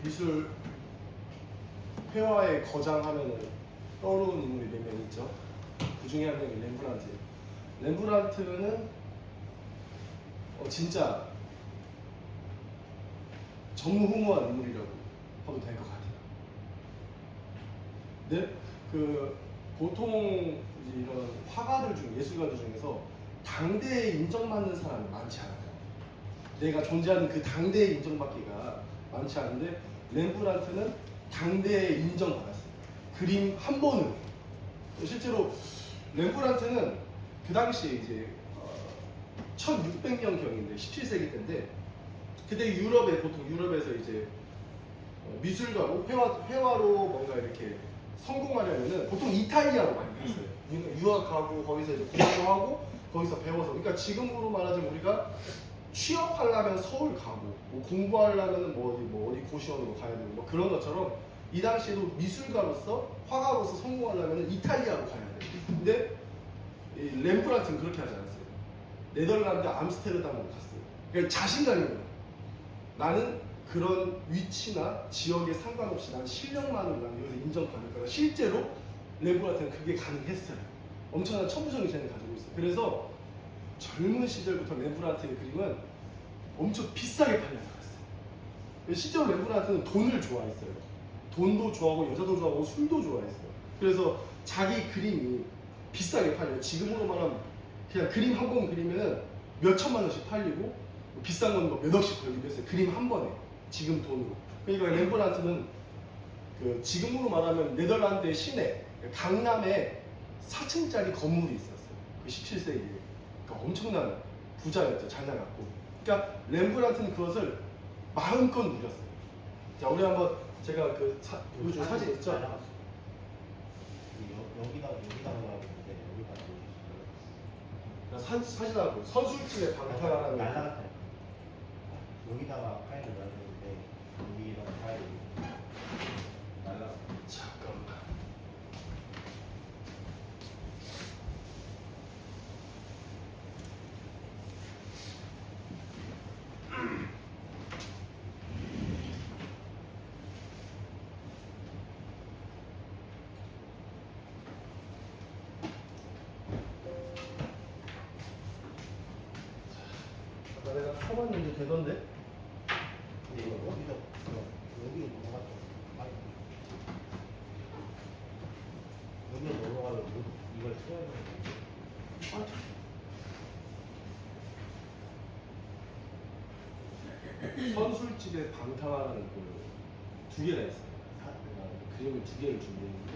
미술 회화의 거장 하면은 떠오르는 인물이 몇 명 있죠. 그 중에 한 명이 렘브란트예요. 렘브란트는 진짜 전무후무한 인물이라고 해도 될 것 같아요. 네? 보통 이런 화가들 중, 예술가들 중에서 당대에 인정받는 사람이 많지 않아요. 내가 존재하는 그 당대에 인정받기가 많지 않은데 렘브란트는 당대에 인정받았어요. 그림 한 번으로. 실제로 렘브란트는 그 당시에 이제 1600년경인데 17세기 때인데 그때 보통 유럽에서 이제 미술가로 회화로 뭔가 이렇게 성공하려면은 보통 이탈리아로 많이 갔어요. 유학 가고 거기서 이제 공부하고 거기서 배워서. 그러니까 지금으로 말하자면 우리가 취업하려면 서울 가고 뭐 공부하려면 뭐 어디 고시원으로 가야 되고 뭐 그런 것처럼 이 당시에도 미술가로서 화가로서 성공하려면 이탈리아로 가야 돼요. 근데 이 렘브란트는 그렇게 하지 않았어요. 네덜란드 암스테르담으로 갔어요. 그러니까 자신감이 거예요. 나는 그런 위치나 지역에 상관없이 난 실력만으로 난 여기서 인정받을 거라. 실제로 렘브란트는 그게 가능했어요. 엄청난 천부적인 재능을 가지고 있어요. 그래서 젊은 시절부터 렘브란트의 그림은 엄청 비싸게 팔려나갔어요. 실제로 렘브란트는 돈을 좋아했어요. 돈도 좋아하고 여자도 좋아하고 술도 좋아했어요. 그래서 자기 그림이 비싸게 팔려요. 지금으로 말하면 그냥 그림 한 번 그리면은 몇 천만 원씩 팔리고 비싼 건 뭐 몇 억씩 벌기도 했어요. 그림 한 번에. 지금 돈으로. 그러니까 렘브란트는 지금으로 말하면 네덜란드의 시내 강남에 4층짜리 건물이 있었어요. 그 17세기에. 그러니까 엄청난 부자였죠. 잘 나갔고. 그러니까 렘브란트는 그것을 마음껏 누렸어요. 자, 우리 한번 제가 보여준 사진 있죠? 여기다가 올라가고 있는데 여기다가 올려주시고요. 사진하고 선술집의 방탕하라는 날라갔다. 여기다가 파일을 놔두는데 여기다가 파일을 날라갔다. 잠깐만. 내가 쳐봤는데 되던데? 여기 넘어가면 이걸 써야 되는데. 선술집의 방탕하라는 두 개가 있어요. 그림을 두 개를 준비했는데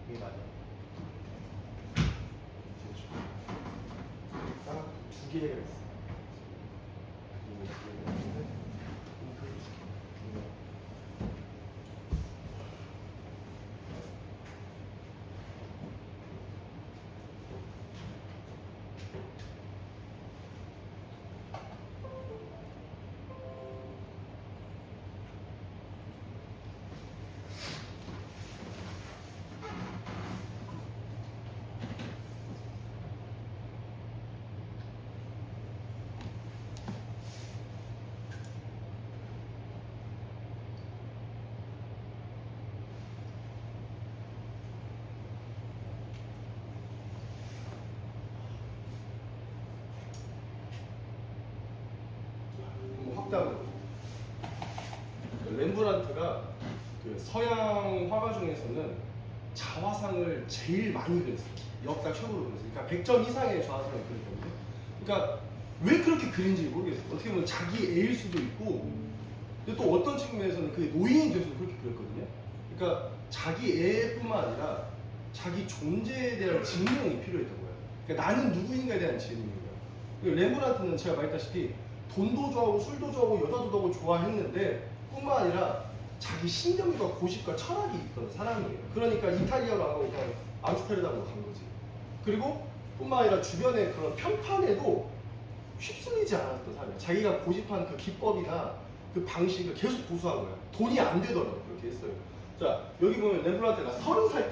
이게 맞아. 딱 두 개가 있어요. 그림을 두 개가 있는데 확답은 렘브란트가 서양 화가 중에서는 자화상을 제일 많이 그렸어요. 역사 최고로 그렸어요. 그러니까 100점 이상의 자화상을 그렸거든요. 그러니까 왜 그렇게 그린지 모르겠어요. 어떻게 보면 자기 애일 수도 있고, 근데 또 어떤 측면에서는 그게 노인이 돼서도 그렇게 그렸거든요. 그러니까 자기 애뿐만 아니라 자기 존재에 대한 증명이 필요했던 거예요. 그러니까 나는 누구인가에 대한 증명인 거예요. 렘브란트는 제가 말했다시피 돈도 좋아하고 술도 좋아하고 여자도 너무 좋아했는데 뿐만 아니라 자기 신념과 고집과 철학이 있던 사람이에요. 그러니까 이탈리아로 안 가고 그냥 암스테르담으로 간 거지. 그리고 뿐만 아니라 주변의 그런 평판에도 휩쓸리지 않았던 사람이에요. 자기가 고집한 그 기법이나 그 방식을 계속 고수한 거예요. 돈이 안 되더라도 그렇게 했어요. 자, 여기 보면 렘브란트가 30살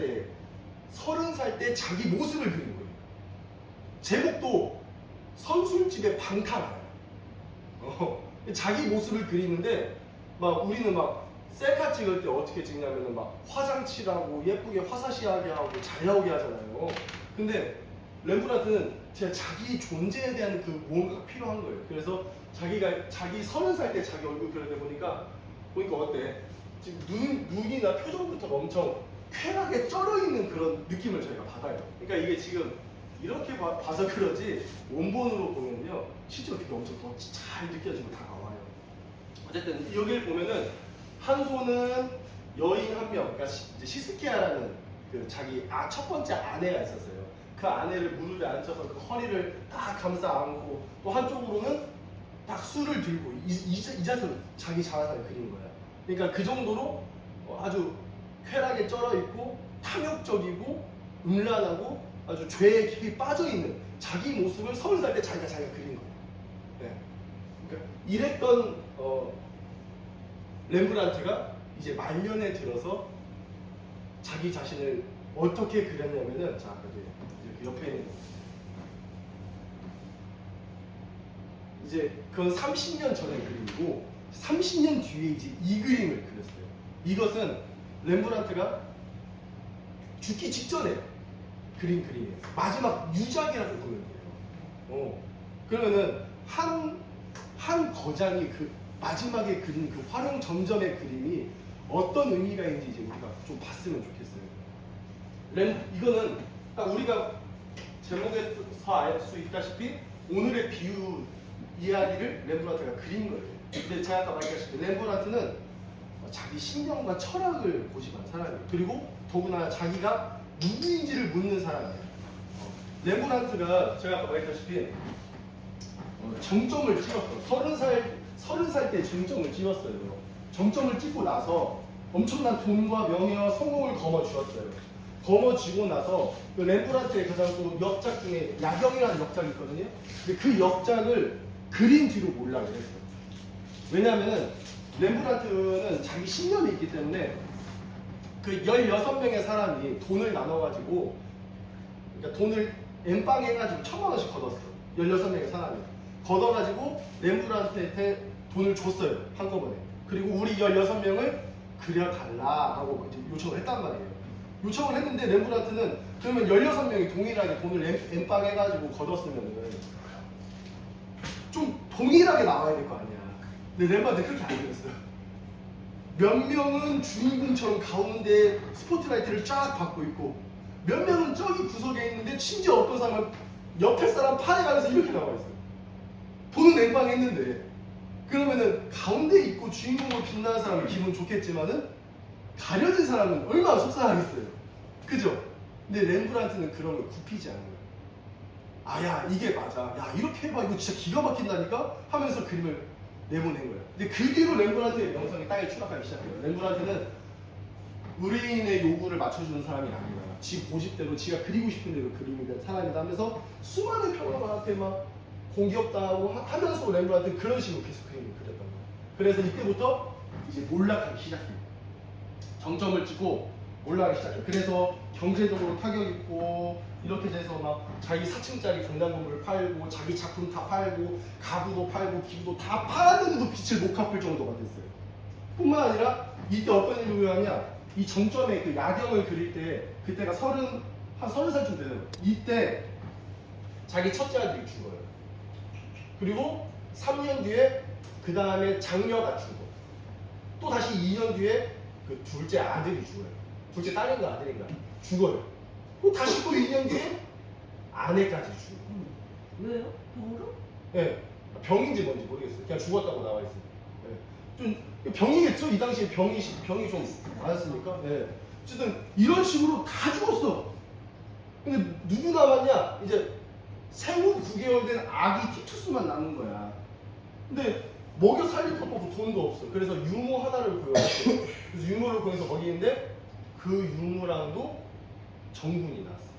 때 자기 모습을 그린 거예요. 제목도 선술집의 방탕. 자기 모습을 그리는데 막 우리는 막 셀카 찍을 때 어떻게 찍냐면은 막 화장 칠하고 예쁘게 화사시하게 하고 잘 나오게 하잖아요. 근데 렘브란트는 진짜 자기 존재에 대한 그 뭔가가 필요한 거예요. 그래서 자기가 자기 30살 때 자기 얼굴 그려다 보니까 어때? 지금 눈이나 표정부터 엄청 쾌하게 쩔어 있는 그런 느낌을 저희가 받아요. 그러니까 이게 지금 이렇게 봐서 그러지 원본으로 보면요 실제로 그게 엄청 더 잘 느껴지고 다가와요. 어쨌든 여기를 보면은 한 손은 여인 한 명, 그러니까 시스키아라는 그 자기 첫 번째 아내가 있었어요. 그 아내를 무릎에 앉혀서 그 허리를 딱 감싸 안고 또 한쪽으로는 딱 술을 들고 이 자세로 자기 자화상을 그린 거야. 그러니까 그 정도로 아주 쾌락에 쩔어 있고 탐욕적이고 음란하고 아주 죄에 깊이 빠져 있는 자기 모습을 30살 때 자기가 그린 거예요. 네. 그러니까 이랬던 렘브란트가 이제 말년에 들어서 자기 자신을 어떻게 그렸냐면은 자 이제 그 옆에 있는 거. 이제 그건 30년 전의 그림이고 30년 뒤에 이제 이 그림을 그렸어요. 이것은 렘브란트가 죽기 직전에 그린 그림이에요. 마지막 유작이라고 보면 돼요. 그러면은 한 거장이 그 마지막에 그린 그 화룡 점점의 그림이 어떤 의미가 있는지 이제 우리가 좀 봤으면 좋겠어요. 이거는 딱 우리가 제목에서 알 수 있다시피 오늘의 비유 이야기를 렘브란트가 그린 거예요. 근데 제가 아까 말했다시피 렘브란트는 자기 신념과 철학을 고집한 사람이에요. 그리고 더구나 자기가 누구인지를 묻는 사람이에요. 렘브란트가 제가 아까 말했다시피 정점을 찍었어요. 30살 때 정점을 찍었어요. 정점을 찍고 나서 엄청난 돈과 명예와 성공을 거머쥐었어요. 거머쥐고 나서 그 렘브란트의 가장 또 역작 중에 야경이라는 역작이 있거든요. 근데 그 역작을 그린 뒤로 몰락을 했어요. 왜냐하면 렘브란트는 자기 신념이 있기 때문에 그 16명의 사람이 돈을 나눠가지고 그러니까 돈을 엠빵 해가지고 1000만원씩 걷었어. 16명의 사람이 걷어가지고 렘브란트한테 돈을 줬어요. 한꺼번에. 그리고 우리 16명을 그려달라고 이제 요청을 했단 말이에요. 요청을 했는데 렘브란트는 그러면 16명이 동일하게 돈을 엠빵 해가지고 걷었으면은 좀 동일하게 나와야 될 거 아니야. 근데 렘브란트 그렇게 안 그렸어요. 몇 명은 주인공처럼 가운데 스포트라이트를 쫙 받고 있고 몇 명은 저기 구석에 있는데 심지어 어떤 사람은 옆에 사람 팔에 가면서 이렇게 나와 있어요. 돈은 엠빵 했는데 그러면은 가운데 있고 주인공으로 빛나는 사람은 기분 좋겠지만은 가려진 사람은 얼마나 속상하겠어요. 그죠? 근데 렘브란트는 그런 걸 굽히지 않는 거예요. 아야 이게 맞아. 야 이렇게 해봐 이거 진짜 기가 막힌다니까 하면서 그림을 내보낸 거예요. 근데 그 뒤로 렘브란트의 명성이 땅에 추락하기 시작해요. 렘브란트는 의뢰인의 요구를 맞춰주는 사람이 아니라 지 고집대로 지가 그리고 싶은 대로 그리는 사람이다 하면서 수많은 평론가한테 막 공격당하고 하면서 렘브란트는 그런 식으로 계속 그림을 그렸던 거예요. 그래서 이때부터 이제 몰락하기 시작해요. 정점을 찍고 올라가기 시작해요. 그래서 경제적으로 타격 입고 이렇게 돼서 막 자기 4층짜리 강남 건물을 팔고 자기 작품 다 팔고 가구도 팔고 기부도 다 팔았는데도 빛을 못 갚을 정도가 됐어요. 뿐만 아니라 이때 어떤 일이 일어나냐 이 정점에 그 야경을 그릴 때 그때가 한 30살쯤 돼요. 이때 자기 첫째 아들이 죽어요. 그리고 3년 뒤에 그 다음에 장녀가 죽어. 또 다시 2년 뒤에 그 둘째 아들이 죽어요. 둘째 딸인가 아들인가 죽어요. 또 다시 또 2년 뒤에 아내까지 죽어. 왜요? 병으로? 네. 병인지 뭔지 모르겠어요. 그냥 죽었다고 나와 있어요. 네. 좀 병이겠죠? 이 당시에 병이 좀 많았으니까. 네. 어쨌든 이런 식으로 다 죽었어. 근데 누구 남았냐? 이제 생후 9개월 된 아기 티투스만 남은 거야. 근데 먹여 살릴 것도 없고 돈도 없어. 그래서 유모 하나를 구해왔어. 그래서 유모를 구해서 먹이는데 그 유모랑도 정군이 났어.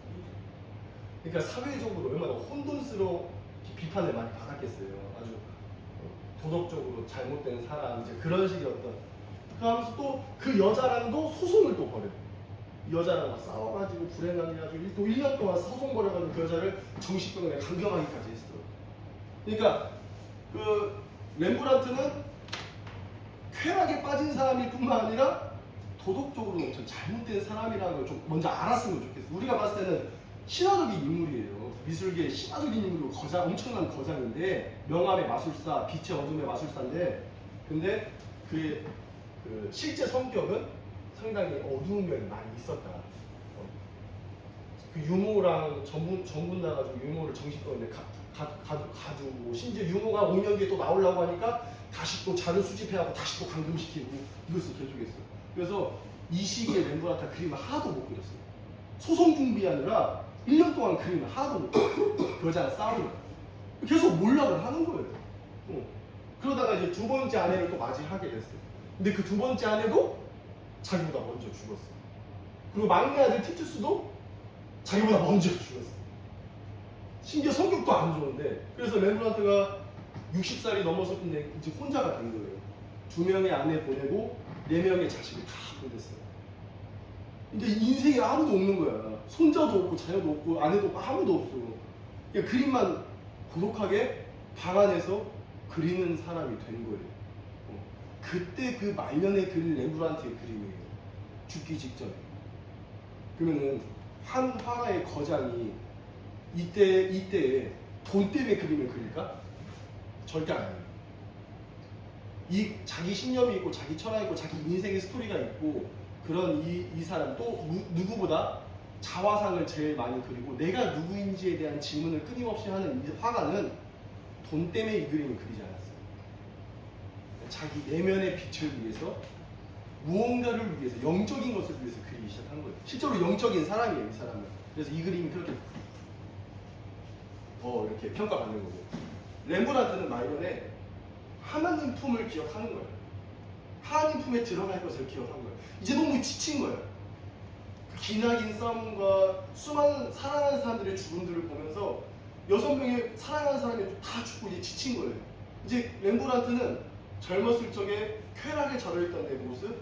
그러니까 사회적으로 얼마나 혼돈스러운 비판을 많이 받았겠어요. 아주 도덕적으로 잘못된 사람 이제 그런 식의 어떤. 그러면서 또 그 여자랑도 소송을 또 벌여. 이 여자랑 막 싸워가지고 불행하게 해가지고 또 1년 동안 소송 벌여가지고 그 여자를 정신병원에 강경하기까지 했어. 그러니까 그 렘브란트는 쾌락에 빠진 사람일 뿐만 아니라 도덕적으로 엄청 잘못된 사람이라는 걸 좀 먼저 알았으면 좋겠어. 우리가 봤을 때는 신화적인 인물이에요. 미술계의 신화적인 인물이고 엄청난 거장인데, 명암의 마술사, 빛의 어둠의 마술사인데, 근데 그의 그 실제 성격은 상당히 어두운 면이 많이 있었다. 그 유모랑 전분 나가지고 유모를 정신병원에 가두고, 심지어 유모가 5년 뒤에 또 나오려고 하니까 다시 또 자료 수집해하고 다시 또 감금시키고 이것을 계속했어요. 그래서 이 시기에 렘브란트가 그림을 하나도 못 그렸어요. 소송 준비하느라 1년 동안 그림을 하나도 못 그렸어요. 그 여자랑 싸우는 거예요. 계속 몰락을 하는 거예요. 그러다가 이제 두 번째 아내를 또 맞이하게 됐어요. 근데 그 두 번째 아내도 자기보다 먼저 죽었어요. 그리고 막내 아들 티투스도 자기보다 먼저 죽었어요. 심지어 성격도 안 좋은데, 그래서 렘브란트가 60살이 넘어섰을 때 이제 혼자가 된 거예요. 2명의 아내 보내고 4명의 자식을 다 보냈어요. 이제 인생에 아무도 없는 거야. 손자도 없고 자녀도 없고 아내도 없고 아무도 없어. 그냥 그림만 고독하게 방 안에서 그리는 사람이 된 거예요. 그때 그 말년에 그린 렘브란트의 그림이에요. 죽기 직전에. 그러면은 한 화가의 거장이 이때에 돈 때문에 그림을 그릴까? 절대 아니에요. 이 자기 신념이 있고 자기 철학이 있고 자기 인생의 스토리가 있고, 그런 이 사람 또 누구보다 자화상을 제일 많이 그리고 내가 누구인지에 대한 질문을 끊임없이 하는 이 화가는 돈 때문에 이 그림을 그리지 않았어요. 자기 내면의 빛을 위해서, 무언가를 위해서, 영적인 것을 위해서 그리기 시작한 거예요. 실제로 영적인 사람이에요, 이 사람은. 그래서 이 그림이 그렇게 이렇게 평가받는 거고. 렘브란트는 말년에 하나님 품을 기억하는 거예요. 하나님 품에 들어갈 것을 기억한 거예요. 이제 너무 지친 거예요. 기나긴 싸움과 수많은 사랑하는 사람들의 죽음들을 보면서 6명의 사랑하는 사람이 다 죽고 이제 지친 거예요. 이제 렘브란트는 젊었을 적에 쾌락에 절여있던 내 모습,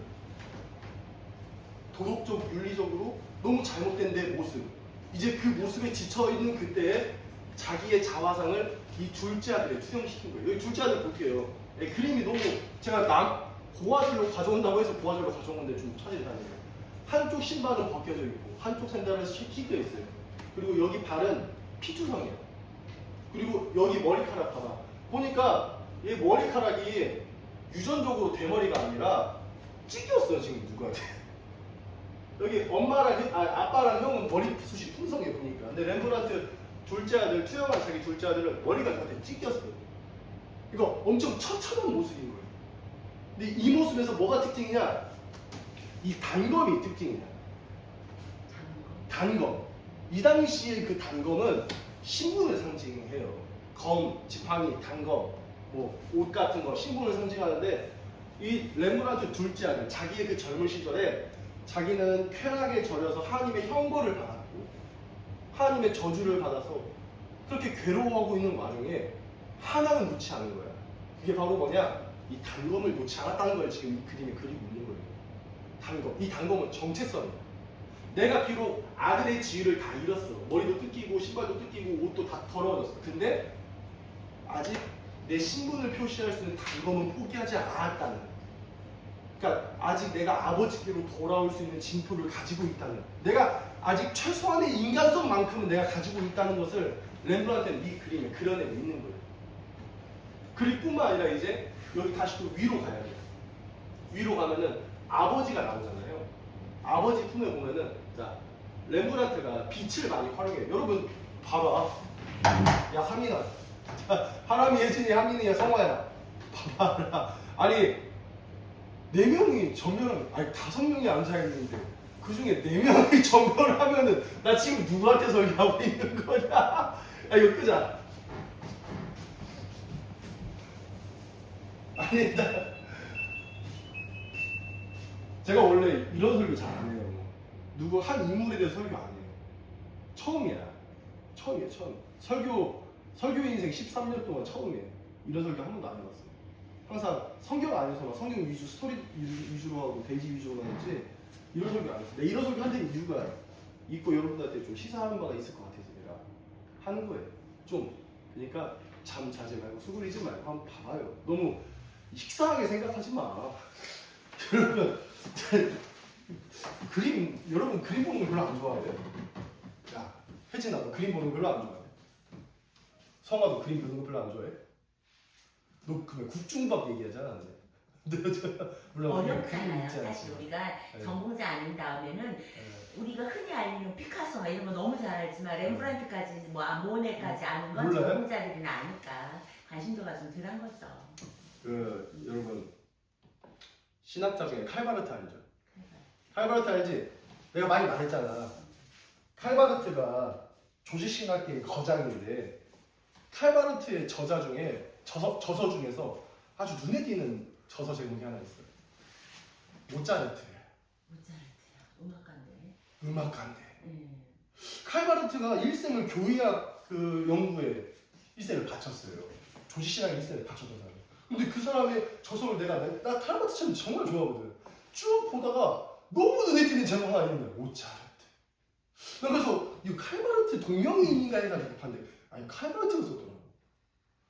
도덕적, 윤리적으로 너무 잘못된 내 모습, 이제 그 모습에 지쳐있는 그때에 자기의 자화상을 이 둘째 아들에 투영시킨 거예요. 여기 둘째 아들 볼게요. 그림이 너무, 제가 고화질로 가져온다고 해서 고화질로 가져온 건데 좀 차질이 나네요. 한쪽 신발은 벗겨져 있고 한쪽 샌들은 씻겨 있어요. 그리고 여기 발은 피투성이에요. 그리고 여기 머리카락 봐봐. 보니까 이 머리카락이 유전적으로 대머리가 아니라 찢겼어요, 지금 누구한테. 여기 아빠랑 형은 머리숱이 풍성해 보니까. 근데 렘브란트 둘째 아들, 투영한 자기 둘째 아들은 머리가 저한테 찢겼어요. 이거 엄청 처참한 모습인 거예요. 근데 이 모습에서 뭐가 특징이냐? 이 단검이 특징이냐? 단검. 이 당시에 그 단검은 신분을 상징해요. 검, 지팡이, 단검, 뭐 옷 같은 거 신분을 상징하는데, 이 렘브란트 둘째 아들, 자기의 그 젊은 시절에 자기는 쾌락에 절여서 하나님의 형벌을 받았고 하나님의 저주를 받아서 그렇게 괴로워하고 있는 와중에 하나는 놓지 않은 거야. 그게 바로 뭐냐? 이 단검을 놓지 않았다는 걸 지금 이 그림에 그리고 있는 거예요. 단검. 이 단검은 정체성이야. 내가 비록 아들의 지위를 다 잃었어. 머리도 뜯기고 신발도 뜯기고 옷도 다 더러워졌어. 근데 아직 내 신분을 표시할 수 있는 단검은 포기하지 않았다는 거야. 그러니까 아직 내가 아버지께로 돌아올 수 있는 징표를 가지고 있다는 거야. 내가 아직 최소한의 인간성만큼은 내가 가지고 있다는 것을 렘브란트는 이 그림에 그려내고 있는 거예요. 그뿐만 아니라 이제 여기 다시 또 위로 가야 돼요. 위로 가면은 아버지가 나오잖아요. 아버지 품에 보면은, 자, 렘브란트가 빛을 많이 활용해요. 여러분 봐봐. 야 하민아, 하람이, 혜진이, 하민이야, 성화야. 봐봐라. 아니 4명이 전멸하면, 아니 5명이 앉아있는데 그 중에 4명이 전멸하면은 나 지금 누구한테 설교하고 있는 거냐? 야 이거 끄자. 아니 제가 원래 이런 설교 잘 안 해요. 누구 한 인물에 대해서 설교 안 해요. 처음이에요. 설교 인생 13년 동안 처음이에요. 이런 설교 한 번도 안 해봤어요. 항상 성경 안에서 막 성경 위주, 스토리 위주로 하고 대지 위주로 하는지 이런 설교 안 했어요. 내가 이런 설교 한 데는 이유가 있고 여러분들한테 좀 시사하는 바가 있을 것 같아서 내가 하는 거예요. 좀 그러니까 잠 자지 말고 수그리지 말고 한번 봐봐요. 너무 식상하게 생각하지 마. 여러분 여러분 그림 보는 거 별로 안 좋아해요? 야 혜진아 너 그림 보는 거 별로 안 좋아해? 성아도 그림 보는 거 별로 안 좋아해? 너 그러면 국중밥 얘기하잖아. 물론 어렵잖아요. 그림 있지 사실 않지만. 우리가 네. 전공자 아닌 다음에는 네. 우리가 흔히 알리는 피카소 이런 거 너무 잘 알지만 렘브란트까지 뭐 모네까지 아는 건 몰라요? 전공자들은 아니까 관심도가 좀 덜한 거죠. 그 여러분 신학자 중에 칼바르트 알죠? 칼바르트 알지? 내가 많이 말했잖아. 칼바르트가 조직신학계의 거장인데 칼바르트의 저서 중에서 아주 눈에 띄는 저서 제목이 하나 있어요. 모차르트, 모차르트요. 음악가인데. 음악가인데. 음. 칼바르트가 일생을 교의학 그 연구에 일생을 바쳤어요. 조직신학에 일생을 바쳤던 사람. 근데 그 사람의 저서를 나 칼바르트 참 정말 좋아하거든. 쭉 보다가 너무 눈에 띄는 제목 하나 있는 거야. 모차르트. 난 그래서 이 칼바르트 동명이인가 해가지고 봤는데 아니 칼바르트가 썼더라고.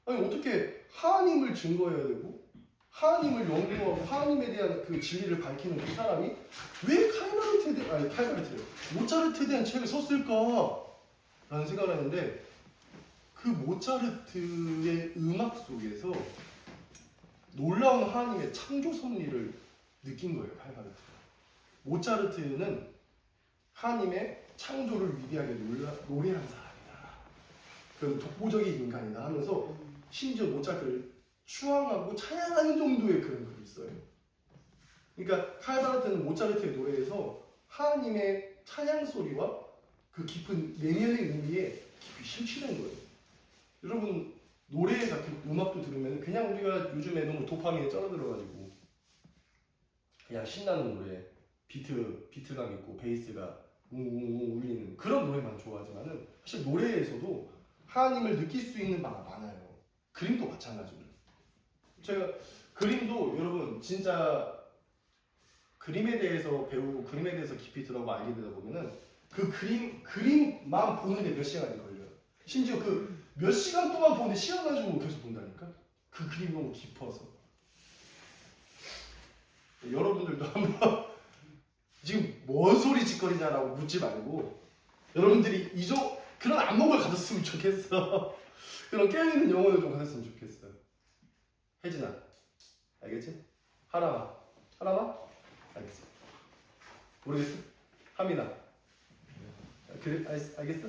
아니 어떻게 하나님을 증거해야 되고 하나님을 연구하고 하나님에 대한 그 진리를 밝히는 그 사람이 왜 모차르트에 대한 책을 썼을까? 라는 생각을 했는데 그 모차르트의 음악 속에서 놀라운 하나님의 창조 섭리를 느낀 거예요. 칼바르트가. 모차르트는 하나님의 창조를 위대하게 노래한 사람이다. 그런 독보적인 인간이다 하면서 심지어 모차르트를 추앙하고 찬양하는 정도의 그런 글이 있어요. 그러니까 칼바르트는 모차르트의 노래에서 하나님의 찬양 소리와 그 깊은 내면의 의미에 깊이 심취된 거예요. 여러분 노래 같은 음악도 들으면 그냥 우리가 요즘에 너무 도파민에 쩔어들어가지고 그냥 신나는 노래 비트감 있고 베이스가 웅웅웅 울리는 그런 노래만 좋아하지만은 사실 노래에서도 하나님을 느낄 수 있는 바가 많아요. 그림도 마찬가지로. 제가 그림도 여러분 진짜 그림에 대해서 배우고 그림에 대해서 깊이 들어가고 알게 되다 보면은 그 그림만 보는데 몇 시간이 걸려요. 심지어 그 몇 시간 동안 보는데 시간 가지고 계속 본다니까. 그 그림이 너무 깊어서. 여러분들도 한번 지금 뭔 소리 짓거리냐라고 묻지 말고 여러분들이 그런 안목을 가졌으면 좋겠어. 그런 깨어있는 영혼을 좀 가졌으면 좋겠어. 혜진아, 알겠지? 하나만, 알겠어. 모르겠어? 하민아, 그래, 알겠어?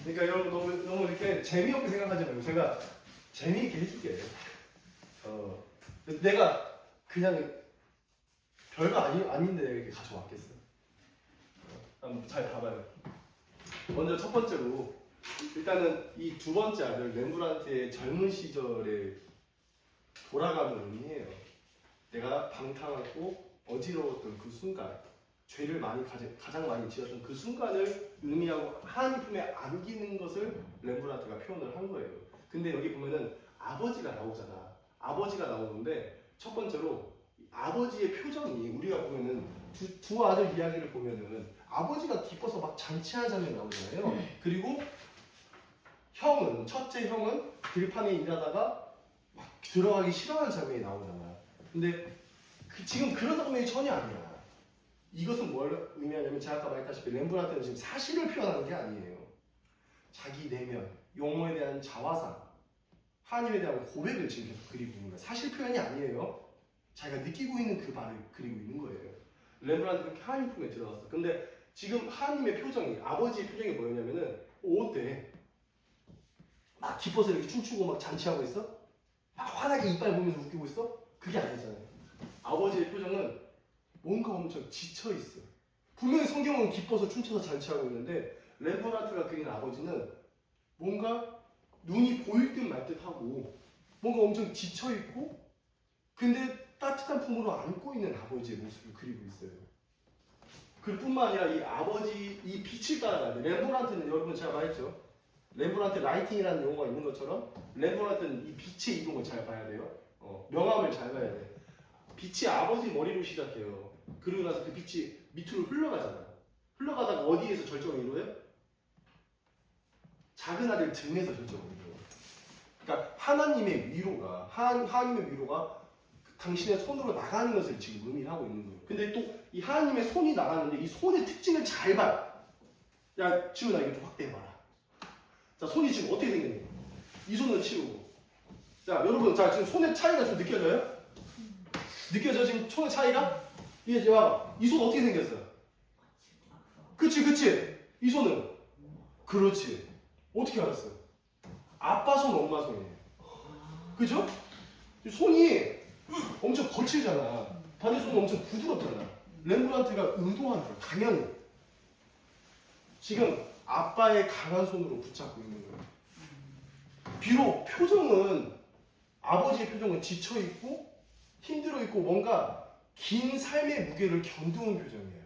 그러니까 여러분 너무 이렇게 재미없게 생각하지 말고 제가 재미있게 해줄게. 내가 그냥 별거 아닌데 이렇게 가져왔겠어. 한번 잘 봐봐요. 먼저 첫 번째로 일단은 이 두 번째 아들 렘브란트의 젊은 시절에 돌아가는 의미예요. 내가 방탕하고 어지러웠던 그 순간, 죄를 가장 많이 지었던 그 순간을 의미하고 하나님 품에 안기는 것을 렘브란트가 표현을 한 거예요. 근데 여기 보면은 아버지가 나오잖아. 아버지가 나오는데 첫 번째로 아버지의 표정이 우리가 보면은 두 아들 이야기를 보면은 아버지가 기뻐서 막 잔치하는 장면이 나오잖아요. 그리고 첫째 형은 들판에 일하다가 막 들어가기 싫어하는 장면이 나오잖아. 근데 지금 그런 장면이 전혀 아니야. 이것은 뭘 의미하냐면 제가 아까 말했다시피 렘브란트는 지금 사실을 표현하는 게 아니에요. 자기 내면, 용어에 대한 자화상, 하나님에 대한 고백을 지금 계속 그리고 있는 거예요. 사실 표현이 아니에요. 자기가 느끼고 있는 그 바를 그리고 있는 거예요. 렘브란트는 그렇게 하나님 품에 들어갔어. 근데 지금 하나님의 표정이, 아버지의 표정이 뭐였냐면은 어때? 막 기뻐서 이렇게 춤추고 막 잔치하고 있어? 막 환하게 이빨 보면서 웃기고 있어? 그게 아니잖아요. 아버지의 표정은 뭔가 엄청 지쳐 있어. 분명히 성경은 기뻐서 춤춰서 잔치하고 있는데 렘브란트가 그린 아버지는 뭔가 눈이 보일 듯 말 듯하고 뭔가 엄청 지쳐 있고 근데 따뜻한 품으로 안고 있는 아버지의 모습을 그리고 있어요. 그뿐만 아니라 이 아버지 이 빛을 따라가야 돼. 렘브란트는 여러분 제가 말했죠. 렘브란트 라이팅이라는 용어가 있는 것처럼 렘브란트는 이 빛의 이동을 잘 봐야 돼요. 명암을 잘 봐야 돼. 빛이 아버지 머리로 시작해요. 그러고 나서 그 빛이 밑으로 흘러가잖아. 흘러가다가 어디에서 절정을 이루어요? 작은 아들 등에서 졌거든요. 그러니까 하나님의 위로가 당신의 손으로 나가는 것을 지금 의미하고 있는 거예요. 근데 또 이 하나님의 손이 나가는데 이 손의 특징을 잘 봐. 야, 지훈아 이거 좀 확대해봐라. 자, 손이 지금 어떻게 생겼니? 이 손을 치우고. 자, 여러분, 자 지금 손의 차이가 좀 느껴져요? 느껴져 지금 손의 차이가? 이게 이 손 어떻게 생겼어요? 그치. 이 손은? 그렇지. 어떻게 알았어요? 아빠 손, 엄마 손이에요. 그죠? 손이 엄청 거칠잖아. 반대 손은 엄청 부드럽잖아. 렘브란트가 의도한 거야. 당연히. 지금 아빠의 강한 손으로 붙잡고 있는 거예요. 비록 표정은 아버지의 표정은 지쳐있고 힘들어있고 뭔가 긴 삶의 무게를 견디는 표정이에요.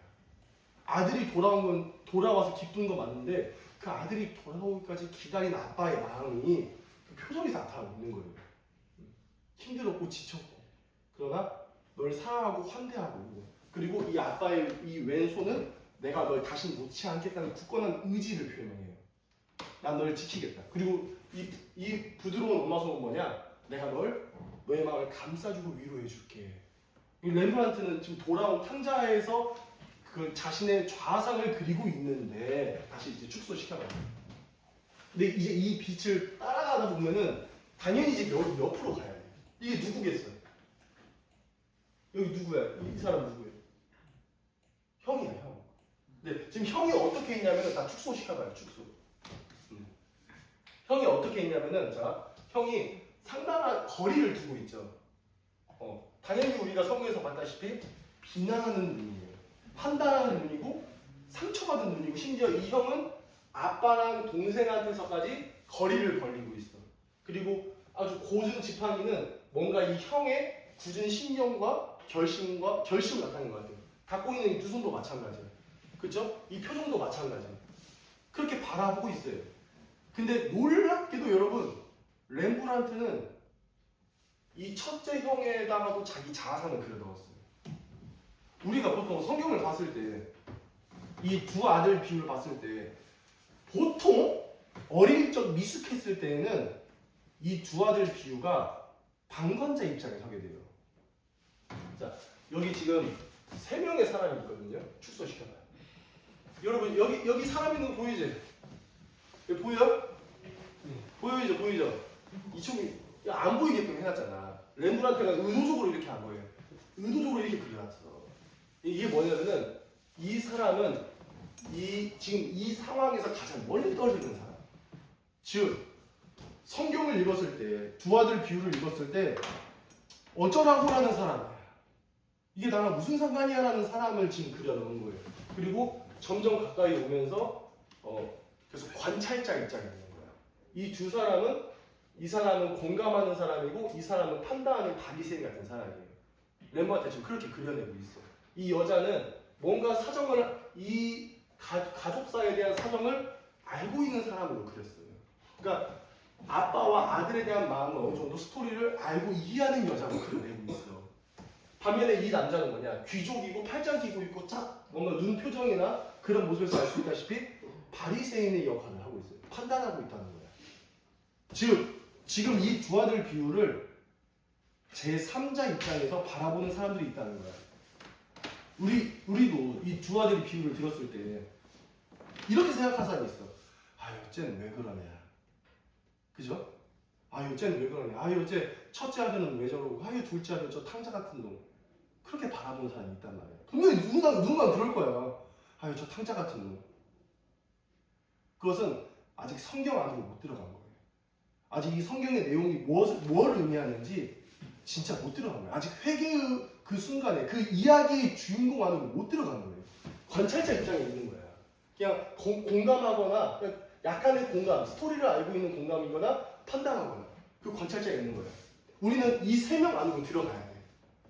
아들이 돌아와서 기쁜 거 맞는데 그 아들이 돌아오기까지 기다린 아빠의 마음이 그 표정에서 나타나고 있는 거예요. 힘들었고 지쳤고 그러나 널 사랑하고 환대하고 그리고 이 아빠의 이 왼손은 내가 널 다시 놓지 않겠다는 굳건한 의지를 표현해요. 난 널 지키겠다. 그리고 이 부드러운 엄마 손은 뭐냐? 내가 너의 마음을 감싸주고 위로해줄게. 이 렘브란트는 지금 돌아온 탕자에서 그 자신의 좌상을 그리고 있는데 다시 이제 축소시켜봐요. 근데 이제 이 빛을 따라가다 보면은 당연히 이제 옆으로 가야 돼. 이게 누구겠어요? 여기 누구야? 이 사람 누구예요? 형이야, 형. 근데 지금 형이 어떻게 있냐면은 다 축소시켜봐요, 축소. 형이 어떻게 있냐면은 자, 형이 상당한 거리를 두고 있죠. 당연히 우리가 성경에서 봤다시피 비난하는 눈이에요. 판단하는 눈이고 상처받은 눈이고 심지어 이 형은 아빠랑 동생한테서까지 거리를 벌리고 있어. 그리고 아주 고준 지팡이는 뭔가 이 형의 굳은 신념과 결심을 나타내는 것 같아요. 갖고 있는 이 두 손도 마찬가지예요. 그렇죠? 이 표정도 마찬가지예요. 그렇게 바라보고 있어요. 근데 놀랍게도 여러분 렘브란트는 이 첫째 형에다가도 자기 자아상을 그려넣었어요. 우리가 보통 성경을 봤을 때 이 두 아들 비유를 봤을 때 보통 어릴 적 미숙했을 때에는 이 두 아들 비유가 방관자 입장에 서게 돼요. 자, 여기 지금 3명의 사람이 있거든요. 축소시켜봐요. 여러분 여기 사람 있는 거 보이지? 보여요? 보이죠? 이쪽이 안 보이게끔 해놨잖아. 렘브란트가 의도적으로 이렇게 안 보여요. 의도적으로 이렇게 그려놨어. 이게 뭐냐면은 이 사람은 지금 이 상황에서 가장 멀리 떨어지는 사람. 즉 성경을 읽었을 때 두 아들 비유를 읽었을 때 어쩌라고라는 사람이야. 이게 나랑 무슨 상관이야 라는 사람을 지금 그려놓은 거예요. 그리고 점점 가까이 오면서 그래서 관찰자 입장이 되는 거야. 이 사람은 공감하는 사람이고 이 사람은 판단하는 바리새인 같은 사람이에요. 렘브란트 지금 그렇게 그려내고 있어. 이 여자는 뭔가 이 가족사에 대한 사정을 알고 있는 사람으로 그렸어요. 그러니까 아빠와 아들에 대한 마음을 어느 정도 스토리를 알고 이해하는 여자로 그려내고 있어. 반면에 이 남자는 뭐냐? 귀족이고 팔짱 끼고 있고 뭔가 눈 표정이나 그런 모습에서 알 수 있다시피 바리새인의 역할을 하고 있어요. 판단하고 있다는 거야. 즉 지금 이 두 아들 비유를 제3자 입장에서 바라보는 사람들이 있다는 거야. 우리도 이 두 아들의 비유를 들었을 때 이렇게 생각하는 사람이 있어. 아유, 쟤는 왜 그러냐. 그죠? 아유, 쟤는 왜 그러냐. 아유, 쟤 첫째 아들은 왜 저러고. 아유, 둘째 아들은 저 탕자 같은 놈. 그렇게 바라보는 사람이 있단 말이야. 분명히 누군가 그럴 거야. 아유, 저 탕자 같은 놈. 그것은 아직 성경 안으로 못 들어간 거예요. 아직 이 성경의 내용이 뭘 의미하는지 진짜 못 들어간 거예요. 아직 회개의 그 순간에 그 이야기의 주인공 안으로 못 들어간 거예요. 관찰자 입장에 있는 거야. 그냥 공감하거나 그냥 약간의 공감, 스토리를 알고 있는 공감이거나 판단하거나 그 관찰자에 있는 거야. 우리는 이 3명 안으로 들어가야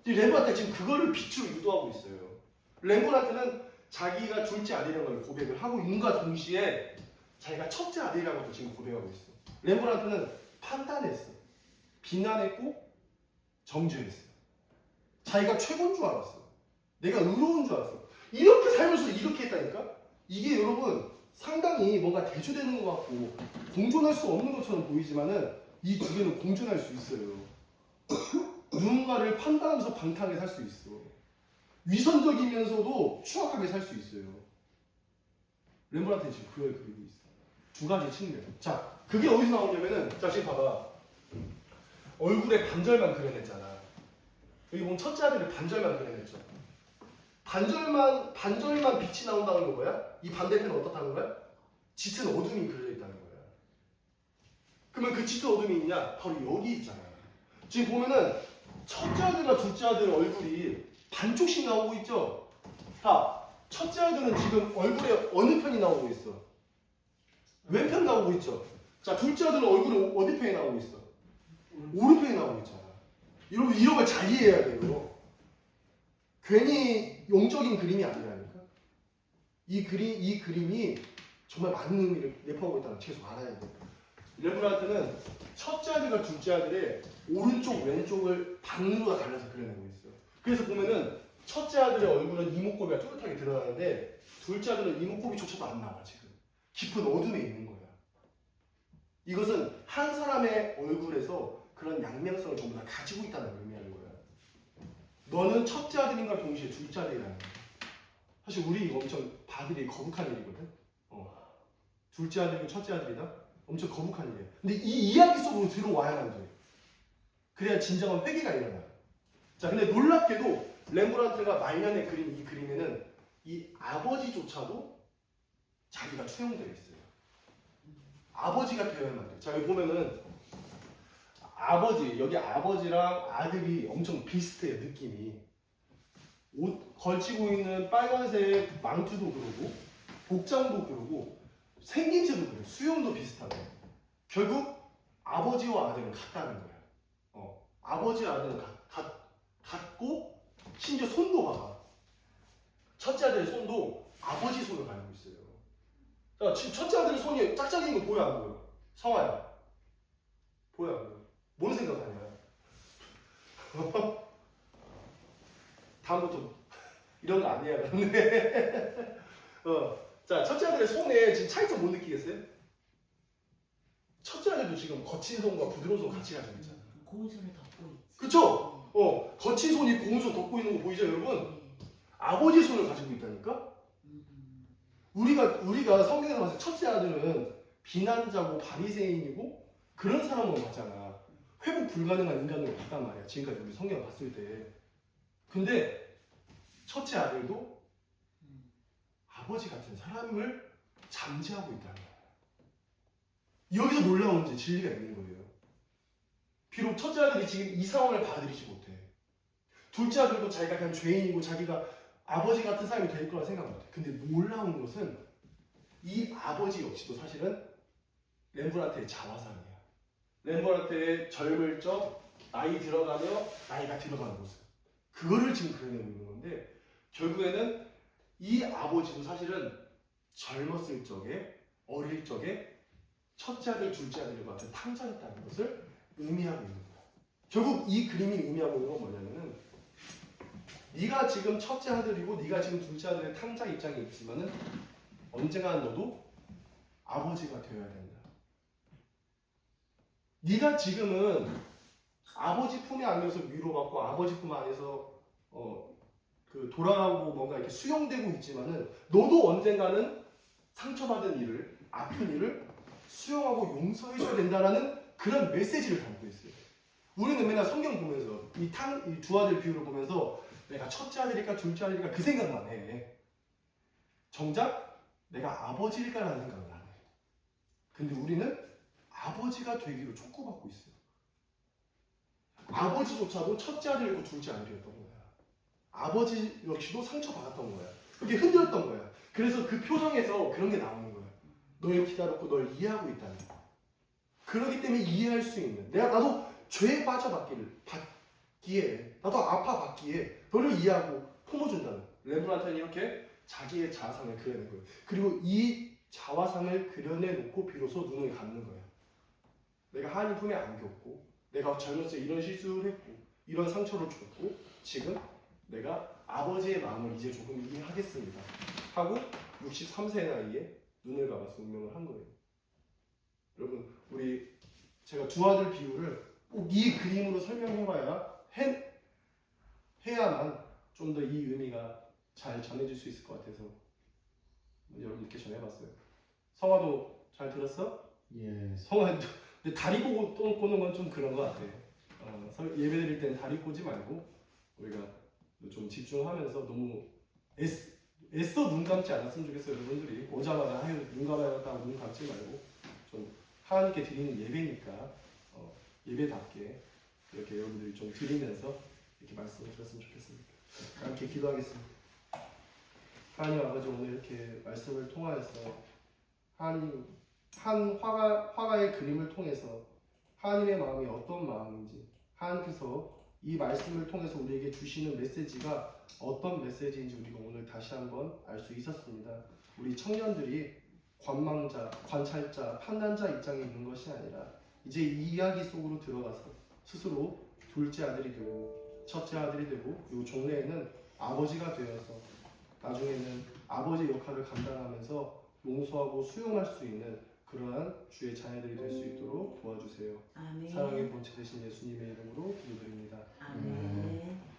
돼. 렘브란트 지금 그거를 빛으로 유도하고 있어요. 렘브란트는 자기가 둘째 아들이라는 걸 고백을 하고 있는가 동시에 자기가 첫째 아들이라는 것도 지금 고백하고 있어. 렘브란트는 판단했어. 비난했고 정죄했어. 자기가 최고인 줄 알았어. 내가 의로운 줄 알았어. 이렇게 살면서 이렇게 했다니까? 이게 여러분 상당히 뭔가 대조되는 것 같고 공존할 수 없는 것처럼 보이지만은 이 두 개는 공존할 수 있어요. 누군가를 판단하면서 방탕하게 살 수 있어. 위선적이면서도 추악하게 살 수 있어요. 렘브란트는 지금 그걸 그리고 있어. 두 가지 측면. 자, 그게 어디서 나오냐면은, 자, 지금 봐봐. 얼굴에 반절만 그려냈잖아. 여기 보면 첫째 아들이 반절만 그려냈죠. 반절만 빛이 나온다는 건 뭐야? 이 반대편은 어떻다는 거야? 짙은 어둠이 그려져 있다는 거야. 그러면 그 짙은 어둠이 있냐? 바로 여기 있잖아. 지금 보면은 첫째 아들과 둘째 아들 얼굴이 반쪽씩 나오고 있죠? 자, 첫째 아들은 지금 얼굴에 어느 편이 나오고 있어? 왼편 나오고 있죠? 자, 둘째 아들은 얼굴에 어디 편이 나오고 있어? 오른편이 나오고 있잖아. 여러분, 이런 걸 잘 이해해야 돼요. 괜히 용적인 그림이 아니라니까. 이 그림이 정말 많은 의미를 내포하고 있다는 걸 계속 알아야 돼. 렘브란트는 첫째 아들과 둘째 아들의 오른쪽 왼쪽을 반으로 다 갈라서 그려내고 있어요. 그래서 보면은 첫째 아들의 얼굴은 이목구비가 뚜렷하게 드러나는데 둘째 아들은 이목구비조차도 안 나와. 지금 깊은 어둠에 있는 거야. 이것은 한 사람의 얼굴에서 그런 양면성을 전부 다 가지고 있다는 걸 의미하는 거야. 너는 첫째 아들인가 동시에 둘째 아들이라는 거야. 사실 우리 이거 엄청 바들이 거북한 일이거든. 둘째 아들이고 첫째 아들이다. 엄청 거북한 일이야. 근데 이 이야기 속으로 들어와야만 돼. 그래야 진정한 회개가 일어나. 자, 근데 놀랍게도 렘브란트가 말년에 그린 이 그림에는 이 아버지조차도 자기가 투영되어 있어요. 아버지가 되어야만 돼. 자, 여기 보면은 여기 아버지랑 아들이 엄청 비슷해요, 느낌이. 옷 걸치고 있는 빨간색 망투도 그러고, 복장도 그러고, 생김새도 그래. 수염도 비슷하고. 결국 아버지와 아들은 같다는 거야. 아버지와 아들은 같고, 심지어 손도 봐봐. 첫째 아들의 손도 아버지 손을 가지고 있어요. 자, 지금 첫째 아들의 손이 짝짝이인 거 보여 안 보여? 성화야. 보여 안 보여? 뭔 생각하냐? 다음부터 이런 거 안 해야 되는데. 자, 첫째 아들의 손에 지금 차이점 못 느끼겠어요? 첫째 아들도 지금 거친 손과 부드러운 손 같이 가지고 있잖아. 고운 손을 덮고 있지. 그쵸? 거친 손이 고운 손 덮고 있는 거 보이죠, 여러분? 아버지의 손을 가지고 있다니까? 우리가 성경에서 봤을 때 첫째 아들은 비난자고 바리새인이고 그런 사람으로 봤잖아. 회복 불가능한 인간으로 봤단 말이야. 지금까지 우리 성경을 봤을 때. 근데 첫째 아들도 아버지 같은 사람을 잠재하고 있다는 거야. 여기서 놀라운 이제 진리가 있는 거예요. 비록 첫째 아들이 지금 이 상황을 받아들이지 못해. 둘째 아들도 자기가 그냥 죄인이고 자기가 아버지 같은 사람이 될 거라 생각 못해. 근데 놀라운 것은 이 아버지 역시도 사실은 렘브란트의 자화상이야. 렘브란트의 젊을 적, 나이 들어가며 나이가 들어가는 모습. 그거를 지금 그려내고 있는 건데 결국에는 이 아버지도 사실은 젊었을 적에, 어릴 적에 첫째 아들, 둘째 아들과 같은 탕자였다는 것을 의미하고 있는 거야. 결국 이 그림이 의미하고 있는 건 뭐냐면은 네가 지금 첫째 아들이고 네가 지금 둘째 아들의 탕자 입장에 있지만은 언젠가 너도 아버지가 되어야 된다. 네가 지금은 아버지 품에 안겨서 위로받고 아버지 품 안에서 돌아가고 뭔가 이렇게 수용되고 있지만은 너도 언젠가는 상처받은 일을, 아픈 일을 수용하고 용서해줘야 된다라는 그런 메시지를 담고 있어요. 우리는 맨날 성경 보면서 이 두 아들 비유를 보면서 내가 첫째 아들일까 둘째 아들일까 그 생각만 해. 정작 내가 아버지일까라는 생각을 안 해. 근데 우리는 아버지가 되기로 촉구받고 있어요. 아버지조차도 첫째 아들이고 둘째 아들이었던 거야. 아버지 역시도 상처받았던 거야. 그게 흔들었던 거야. 그래서 그 표정에서 그런 게 나오는 거야. 널 기다렸고 널 이해하고 있다는 거. 그렇기 때문에 이해할 수 있는 나도 죄에 빠져받기에 나도 아파받기에 너를 이해하고 품어준다는 렘브란트는 이렇게 자기의 자화상을 그려낸 거예요. 그리고 이 자화상을 그려내놓고 비로소 눈을 감는 거예요. 내가 하나님 품에 안겼고 내가 젊었을 때 이런 실수를 했고 이런 상처를 줬고 지금 내가 아버지의 마음을 이제 조금 이해하겠습니다 하고 63세 나이에 눈을 감아서 운명을 한 거예요. 여러분, 제가 두 아들 비유를 꼭 이 그림으로 설명해봐야 해야만 좀 더 이 의미가 잘 전해질 수 있을 것 같아서 여러분께 전해봤어요. 성화도 잘 들었어? 예. 성화, 근데 다리 보고 꽂는 건 좀 그런 것 같아. 예배 드릴 때는 다리 꽂지 말고 우리가 좀 집중하면서 너무 애써 눈 감지 않았으면 좋겠어요. 여러분들이 오자마자 눈 감아야겠다고 눈 감지 말고 좀 하나님께 드리는 예배니까 예배답게 이렇게 여러분들이 좀 드리면서 이렇게 말씀을 드렸으면 좋겠습니다. 함께 기도하겠습니다. 하나님 아버지, 오늘 이렇게 말씀을 통하여서 하나님 한 화가의 그림을 통해서 하나님의 마음이 어떤 마음인지, 하나님께서 이 말씀을 통해서 우리에게 주시는 메시지가 어떤 메시지인지 우리가 오늘 다시 한번 알 수 있었습니다. 우리 청년들이 관망자, 관찰자, 판단자 입장에 있는 것이 아니라 이제 이 이야기 속으로 들어가서 스스로 둘째 아들이 되고 첫째 아들이 되고 그리고 종래에는 아버지가 되어서 나중에는 아버지 역할을 감당하면서 용서하고 수용할 수 있는 그러한 주의 자녀들이 될 수 있도록 도와주세요. 아멘. 사랑의 본체 되신 예수님의 이름으로 기도드립니다. 아멘.